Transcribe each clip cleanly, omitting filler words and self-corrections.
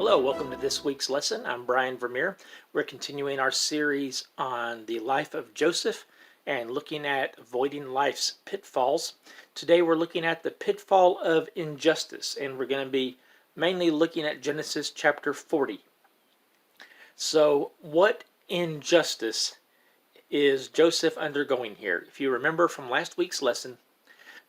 Hello, welcome to this week's lesson. I'm Brian Vermeer. We're continuing our series on the life of Joseph and looking at avoiding life's pitfalls. Today we're looking at the pitfall of injustice, and we're going to be mainly looking at Genesis chapter 40. So, what injustice is Joseph undergoing here? If you remember from last week's lesson,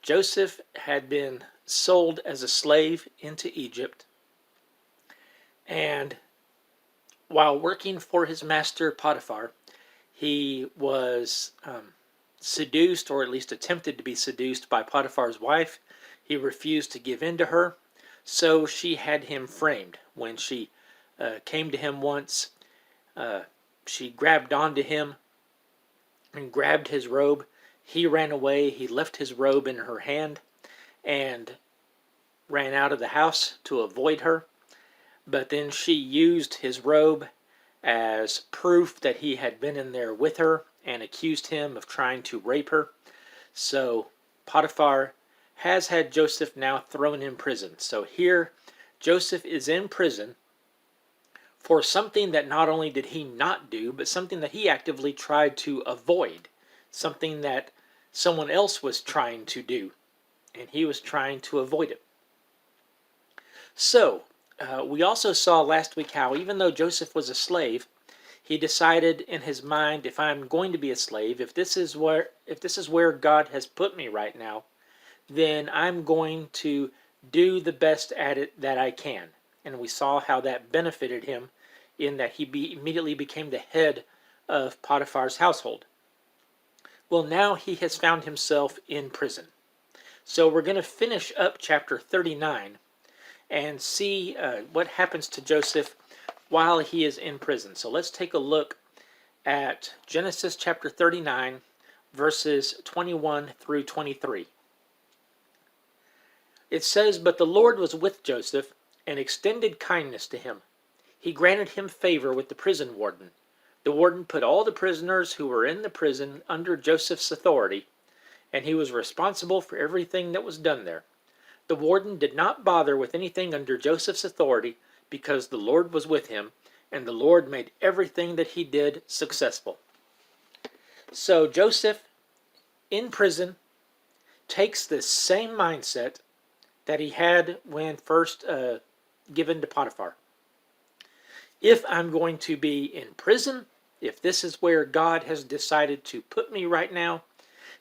Joseph had been sold as a slave into Egypt. And while working for his master Potiphar, he was seduced, or at least attempted to be seduced, by Potiphar's wife. He refused to give in to her, so she had him framed. When she came to him once, she grabbed onto him and grabbed his robe. He ran away. He left his robe in her hand and ran out of the house to avoid her. But then she used his robe as proof that he had been in there with her and accused him of trying to rape her. So Potiphar has had Joseph now thrown in prison. So here Joseph is in prison for something that not only did he not do, but something that he actively tried to avoid. Something that someone else was trying to do, and he was trying to avoid it. So we also saw last week how even though Joseph was a slave, he decided in his mind, if I'm going to be a slave, if this is where God has put me right now, then I'm going to do the best at it that I can. And we saw how that benefited him in that he immediately became the head of Potiphar's household. Well, now he has found himself in prison. So we're going to finish up chapter 39 and see what happens to Joseph while he is in prison. So let's take a look at Genesis chapter 39, verses 21 through 23. It says, "But the Lord was with Joseph and extended kindness to him. He granted him favor with the prison warden. The warden put all the prisoners who were in the prison under Joseph's authority, and he was responsible for everything that was done there. The warden did not bother with anything under Joseph's authority because the Lord was with him, and the Lord made everything that he did successful." So Joseph, in prison, takes this same mindset that he had when first given to Potiphar. If I'm going to be in prison, if this is where God has decided to put me right now,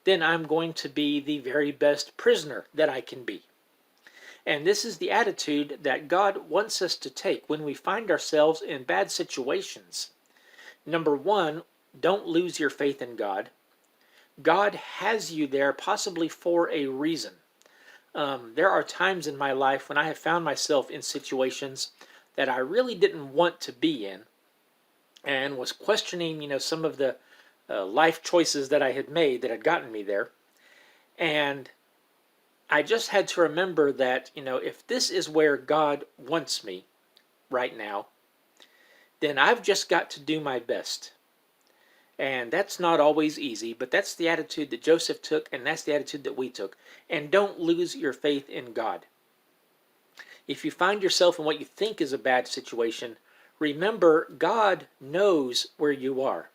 then I'm going to be the very best prisoner that I can be. And this is the attitude that God wants us to take when we find ourselves in bad situations. Number one, don't lose your faith in God. God has you there possibly for a reason. There are times in my life when I have found myself in situations that I really didn't want to be in and was questioning, some of the life choices that I had made that had gotten me there. And I just had to remember that, if this is where God wants me right now, then I've just got to do my best. And that's not always easy, but that's the attitude that Joseph took, and that's the attitude that we took. And don't lose your faith in God. If you find yourself in what you think is a bad situation, remember God knows where you are.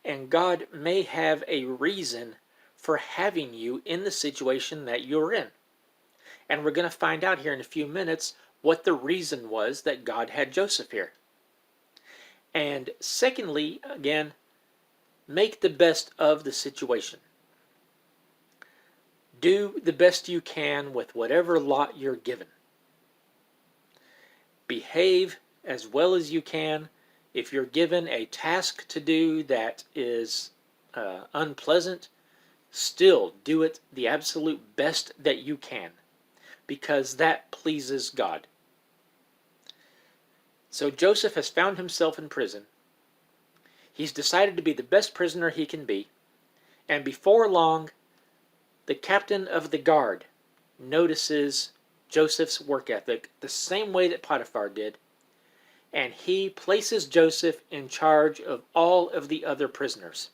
And God may have a reason for having you in the situation that you're in. And we're going to find out here in a few minutes what the reason was that God had Joseph here. And secondly, again, make the best of the situation. Do the best you can with whatever lot you're given. Behave as well as you can. If you're given a task to do that is unpleasant, still do it the absolute best that you can, because that pleases God. So Joseph has found himself in prison. He's decided to be the best prisoner he can be, and before long, the captain of the guard notices Joseph's work ethic the same way that Potiphar did, and he places Joseph in charge of all of the other prisoners,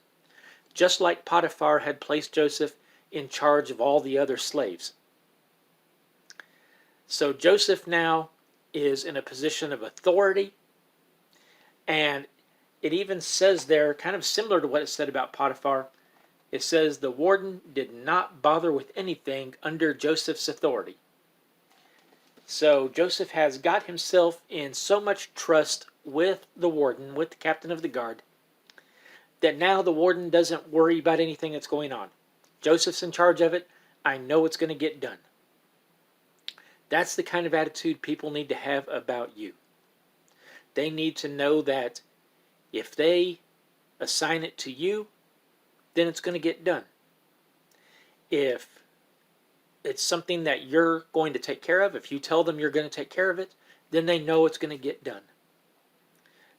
just like Potiphar had placed Joseph in charge of all the other slaves. So Joseph now is in a position of authority. And it even says there, kind of similar to what it said about Potiphar, it says the warden did not bother with anything under Joseph's authority. So Joseph has got himself in so much trust with the warden, with the captain of the guard, that now the warden doesn't worry about anything that's going on. Joseph's in charge of it. I know it's going to get done. That's the kind of attitude people need to have about you. They need to know that if they assign it to you, then it's going to get done. If it's something that you're going to take care of, if you tell them you're going to take care of it, then they know it's going to get done.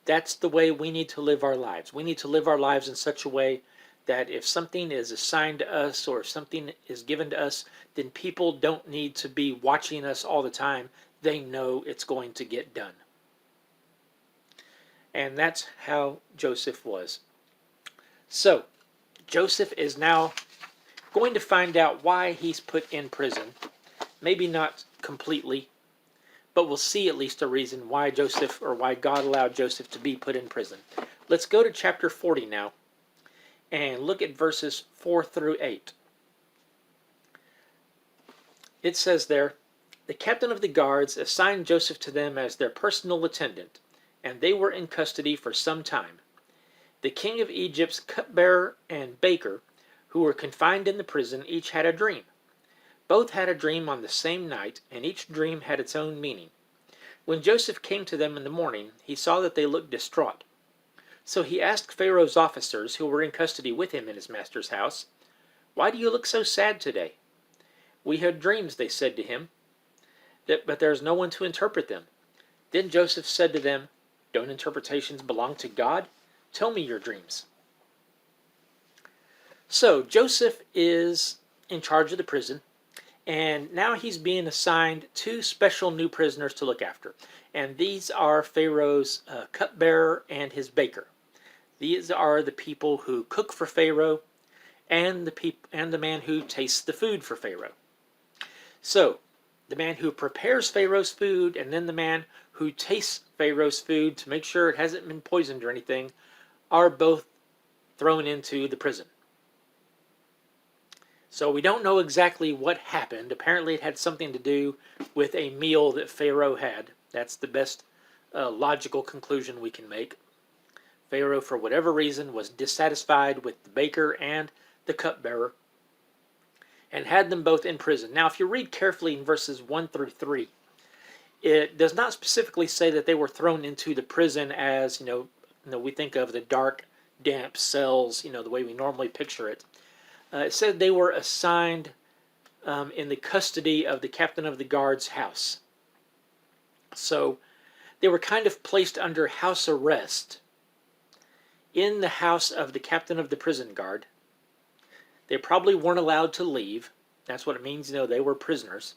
That's the way we need to live our lives. We need to live our lives in such a way that if something is assigned to us or if something is given to us, then people don't need to be watching us all the time. They know it's going to get done. And that's how Joseph was. So, Joseph is now going to find out why he's put in prison. Maybe not completely, but we'll see at least a reason why Joseph, or why God allowed Joseph to be put in prison. Let's go to chapter 40 now and look at verses 4 through 8. It says there, the captain of the guards assigned Joseph to them as their personal attendant, and they were in custody for some time. The king of Egypt's cupbearer and baker, who were confined in the prison, each had a dream. Both had a dream on the same night, and each dream had its own meaning. When Joseph came to them in the morning, he saw that they looked distraught. So he asked Pharaoh's officers, who were in custody with him in his master's house, "Why do you look so sad today?" "We had dreams," they said to him, "but there is no one to interpret them." Then Joseph said to them, "Don't interpretations belong to God? Tell me your dreams." So Joseph is in charge of the prison, and now he's being assigned 2 special new prisoners to look after. And these are Pharaoh's cupbearer and his baker. These are the people who cook for Pharaoh and the man who tastes the food for Pharaoh. So the man who prepares Pharaoh's food and then the man who tastes Pharaoh's food to make sure it hasn't been poisoned or anything are both thrown into the prison. So we don't know exactly what happened. Apparently it had something to do with a meal that Pharaoh had. That's the best logical conclusion we can make. Pharaoh, for whatever reason, was dissatisfied with the baker and the cupbearer and had them both in prison. Now, if you read carefully in verses 1 through 3, it does not specifically say that they were thrown into the prison as, we think of the dark, damp cells, the way we normally picture it. It said they were assigned in the custody of the captain of the guard's house. So they were kind of placed under house arrest in the house of the captain of the prison guard. They probably weren't allowed to leave. That's what it means, they were prisoners.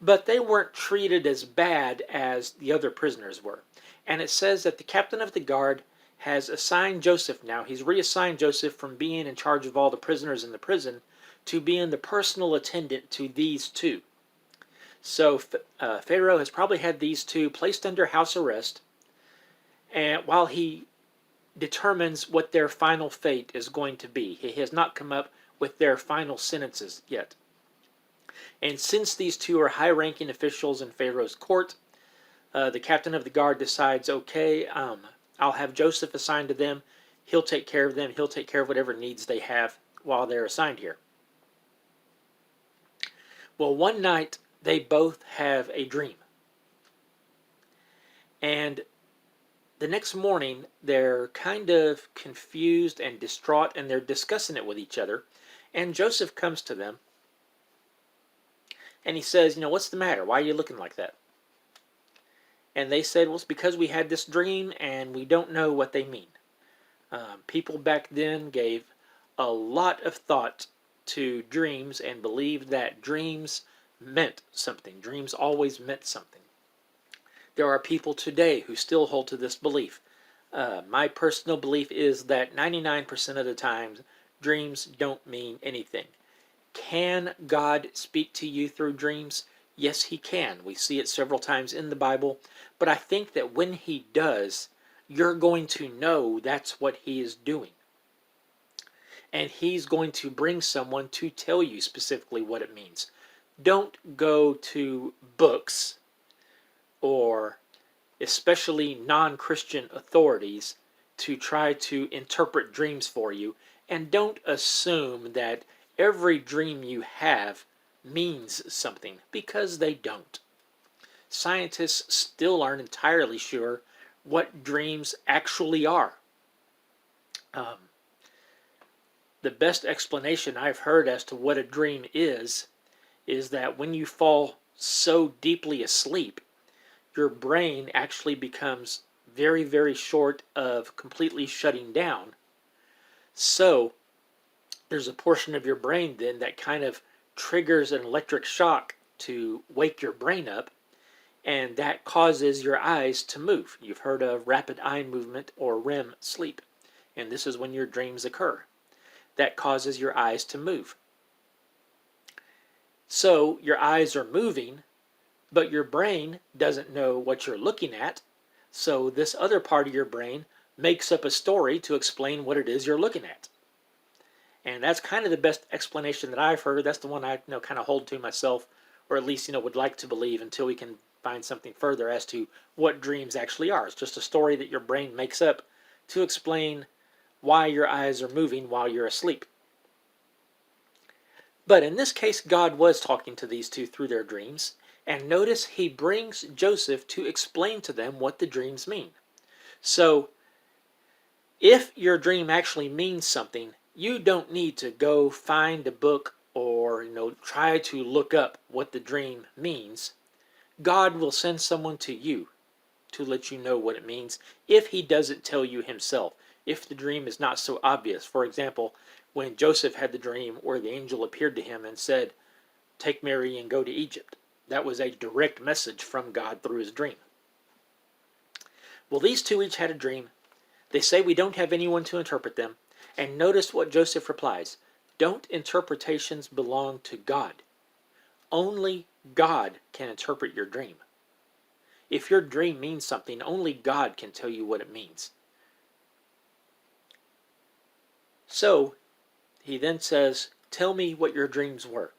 But they weren't treated as bad as the other prisoners were. And it says that the captain of the guard has assigned Joseph now. He's reassigned Joseph from being in charge of all the prisoners in the prison to being the personal attendant to these 2. So Pharaoh has probably had these 2 placed under house arrest, and while he determines what their final fate is going to be. He has not come up with their final sentences yet. And since these 2 are high-ranking officials in Pharaoh's court, the captain of the guard decides, okay, I'll have Joseph assigned to them. He'll take care of them. He'll take care of whatever needs they have while they're assigned here. Well, one night, they both have a dream. And the next morning, they're kind of confused and distraught, and they're discussing it with each other. And Joseph comes to them, and he says, what's the matter? Why are you looking like that? And they said, well, it's because we had this dream, and we don't know what they mean. People back then gave a lot of thought to dreams and believed that dreams meant something. Dreams always meant something. There are people today who still hold to this belief. My personal belief is that 99% of the time, dreams don't mean anything. Can God speak to you through dreams? Yes, he can. We see it several times in the Bible, but I think that when he does, you're going to know that's what he is doing. And he's going to bring someone to tell you specifically what it means. Don't go to books or especially non-Christian authorities to try to interpret dreams for you, and don't assume that every dream you have means something, because they don't. Scientists still aren't entirely sure what dreams actually are. The best explanation I've heard as to what a dream is that when you fall so deeply asleep, your brain actually becomes very, very short of completely shutting down. So there's a portion of your brain then that kind of triggers an electric shock to wake your brain up, and that causes your eyes to move. You've heard of rapid eye movement or REM sleep, and this is when your dreams occur. That causes your eyes to move. So your eyes are moving, but your brain doesn't know what you're looking at, so this other part of your brain makes up a story to explain what it is you're looking at. And that's kind of the best explanation that I've heard. That's the one I kind of hold to myself, or at least would like to believe until we can find something further as to what dreams actually are. It's just a story that your brain makes up to explain why your eyes are moving while you're asleep. But in this case, God was talking to these two through their dreams, and notice he brings Joseph to explain to them what the dreams mean. So if your dream actually means something, you don't need to go find a book or try to look up what the dream means. God will send someone to you to let you know what it means if he doesn't tell you himself, if the dream is not so obvious. For example, when Joseph had the dream where the angel appeared to him and said, "Take Mary and go to Egypt." That was a direct message from God through his dream. Well, these two each had a dream. They say we don't have anyone to interpret them. And notice what Joseph replies. Don't interpretations belong to God? Only God can interpret your dream. If your dream means something, only God can tell you what it means. So he then says, "Tell me what your dreams were."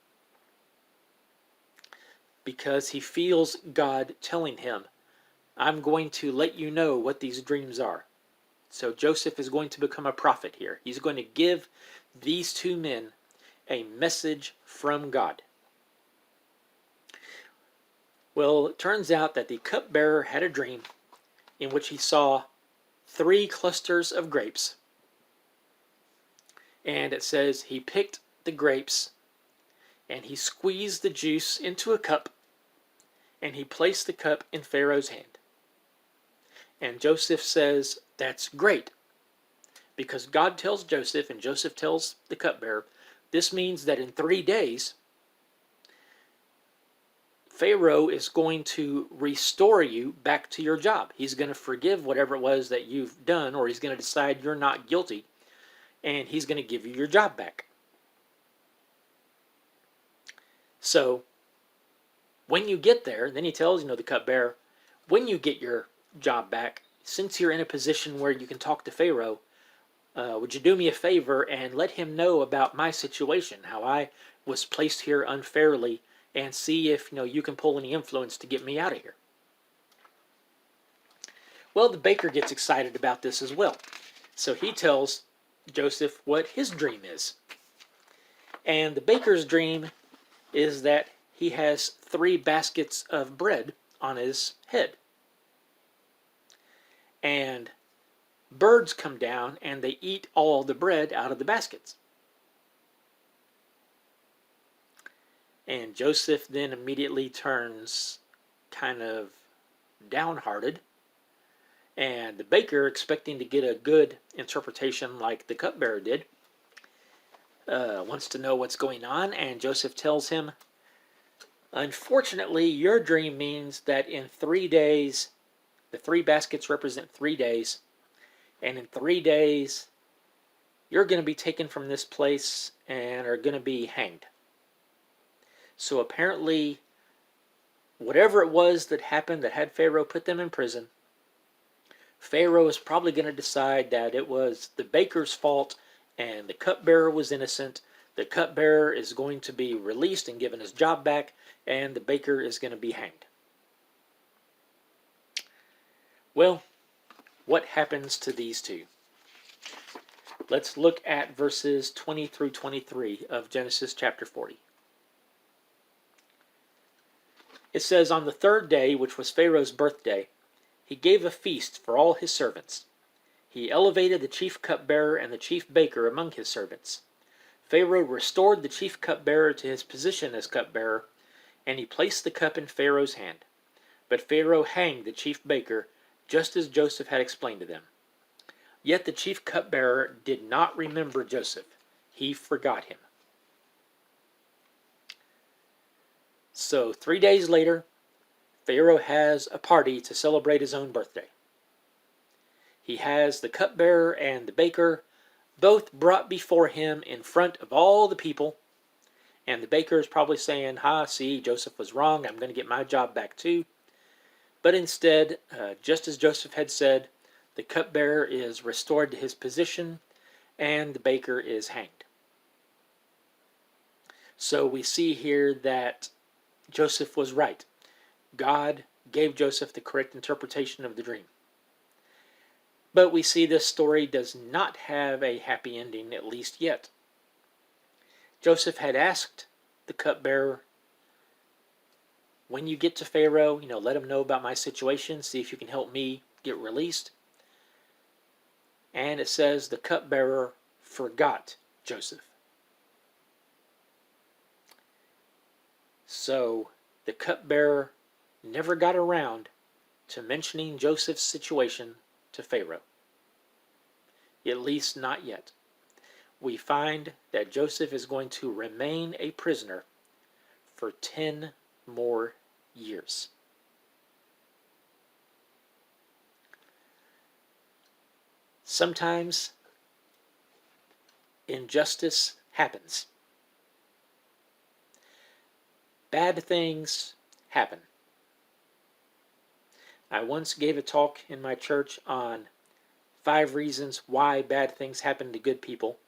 Because he feels God telling him, "I'm going to let you know what these dreams are." So Joseph is going to become a prophet here. He's going to give these two men a message from God. Well, it turns out that the cupbearer had a dream in which he saw 3 clusters of grapes. And it says he picked the grapes and he squeezed the juice into a cup and he placed the cup in Pharaoh's hand. And Joseph says, "That's great." Because God tells Joseph and Joseph tells the cupbearer, this means that in 3 days, Pharaoh is going to restore you back to your job. He's going to forgive whatever it was that you've done, or he's going to decide you're not guilty, and he's going to give you your job back. So when you get there, then he tells the cupbearer, when you get your job back, since you're in a position where you can talk to Pharaoh, would you do me a favor and let him know about my situation, how I was placed here unfairly, and see if you can pull any influence to get me out of here. Well, the baker gets excited about this as well. So he tells Joseph what his dream is. And the baker's dream is that he has 3 baskets of bread on his head. And birds come down and they eat all the bread out of the baskets. And Joseph then immediately turns kind of downhearted. And the baker, expecting to get a good interpretation like the cupbearer did, wants to know what's going on. And Joseph tells him, "Unfortunately, your dream means that in 3 days, the 3 baskets represent 3 days. And in 3 days, you're going to be taken from this place and are going to be hanged." So apparently, whatever it was that happened that had Pharaoh put them in prison, Pharaoh is probably going to decide that it was the baker's fault and the cupbearer was innocent. The cupbearer is going to be released and given his job back, and the baker is going to be hanged. Well, what happens to these two? Let's look at verses 20 through 23 of Genesis chapter 40. It says, "On the third day, which was Pharaoh's birthday, he gave a feast for all his servants. He elevated the chief cupbearer and the chief baker among his servants. Pharaoh restored the chief cupbearer to his position as cupbearer, and he placed the cup in Pharaoh's hand. But Pharaoh hanged the chief baker, just as Joseph had explained to them. Yet the chief cupbearer did not remember Joseph. He forgot him." So 3 days later, Pharaoh has a party to celebrate his own birthday. He has the cupbearer and the baker both brought before him in front of all the people. And the baker is probably saying, see, Joseph was wrong. I'm going to get my job back too. But instead, just as Joseph had said, the cupbearer is restored to his position and the baker is hanged. So we see here that Joseph was right. God gave Joseph the correct interpretation of the dream. But we see this story does not have a happy ending, at least yet. Joseph had asked the cupbearer, when you get to Pharaoh, let him know about my situation, see if you can help me get released. And it says the cupbearer forgot Joseph. So the cupbearer never got around to mentioning Joseph's situation to Pharaoh. At least not yet. We find that Joseph is going to remain a prisoner for 10 more years. Sometimes injustice happens. Bad things happen. I once gave a talk in my church on 5 reasons why bad things happen to good people.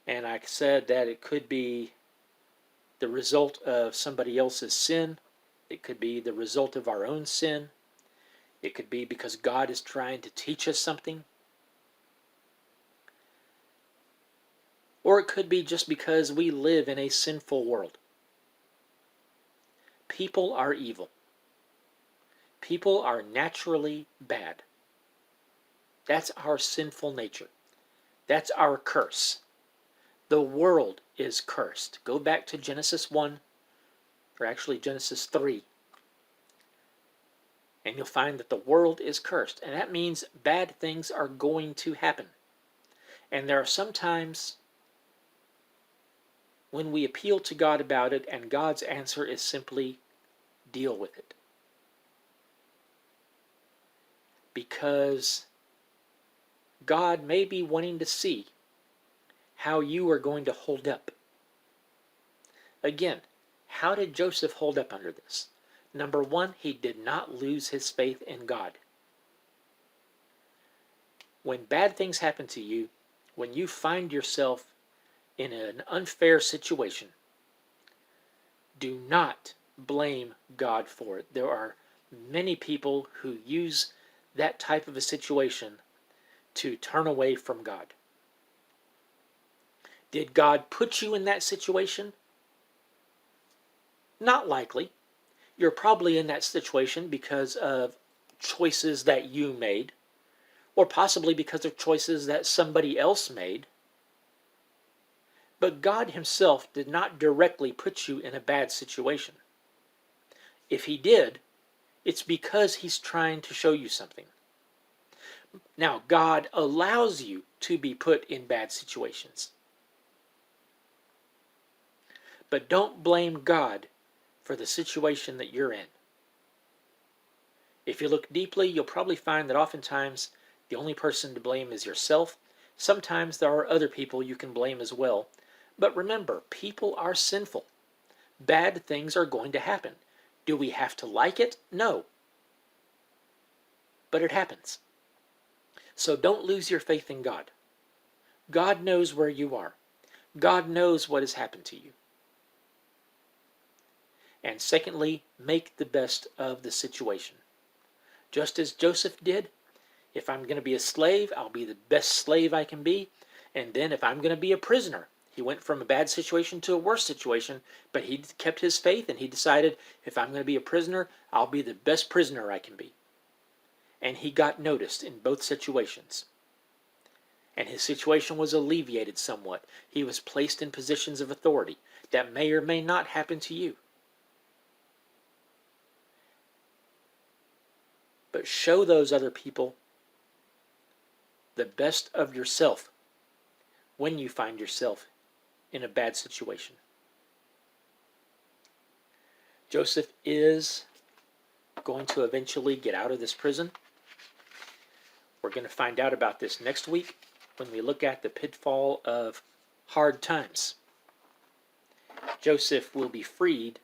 And I said that it could be the result of somebody else's sin. It could be the result of our own sin. It could be because God is trying to teach us something. Or it could be just because we live in a sinful world. People are evil. People are naturally bad. That's our sinful nature. That's our curse. The world is cursed. Go back to Genesis 1, or actually Genesis 3. And you'll find that the world is cursed. And that means bad things are going to happen. And there are some times when we appeal to God about it, and God's answer is simply deal with it. Because God may be wanting to see how you are going to hold up. Again, how did Joseph hold up under this? Number 1, he did not lose his faith in God. When bad things happen to you, when you find yourself in an unfair situation, do not blame God for it. There are many people who use that type of a situation to turn away from God. Did God put you in that situation? Not likely. You're probably in that situation because of choices that you made, or possibly because of choices that somebody else made. But God himself did not directly put you in a bad situation. If he did, it's because he's trying to show you something. Now, God allows you to be put in bad situations. But don't blame God for the situation that you're in. If you look deeply, you'll probably find that oftentimes the only person to blame is yourself. Sometimes there are other people you can blame as well. But remember, people are sinful. Bad things are going to happen. Do we have to like it? No. But it happens. So don't lose your faith in God. God knows where you are. God knows what has happened to you. And secondly, make the best of the situation. Just as Joseph did, if I'm going to be a slave, I'll be the best slave I can be. And then if I'm going to be a prisoner, he went from a bad situation to a worse situation, but he kept his faith and he decided, if I'm going to be a prisoner, I'll be the best prisoner I can be. And he got noticed in both situations. And his situation was alleviated somewhat. He was placed in positions of authority that may or may not happen to you. But show those other people the best of yourself when you find yourself in a bad situation. Joseph is going to eventually get out of this prison. We're going to find out about this next week when we look at the pitfall of hard times. Joseph will be freed,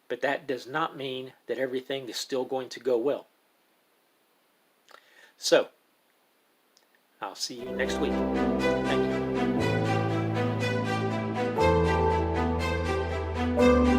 but that does not mean that everything is still going to go well. So, I'll see you next week. Thank you.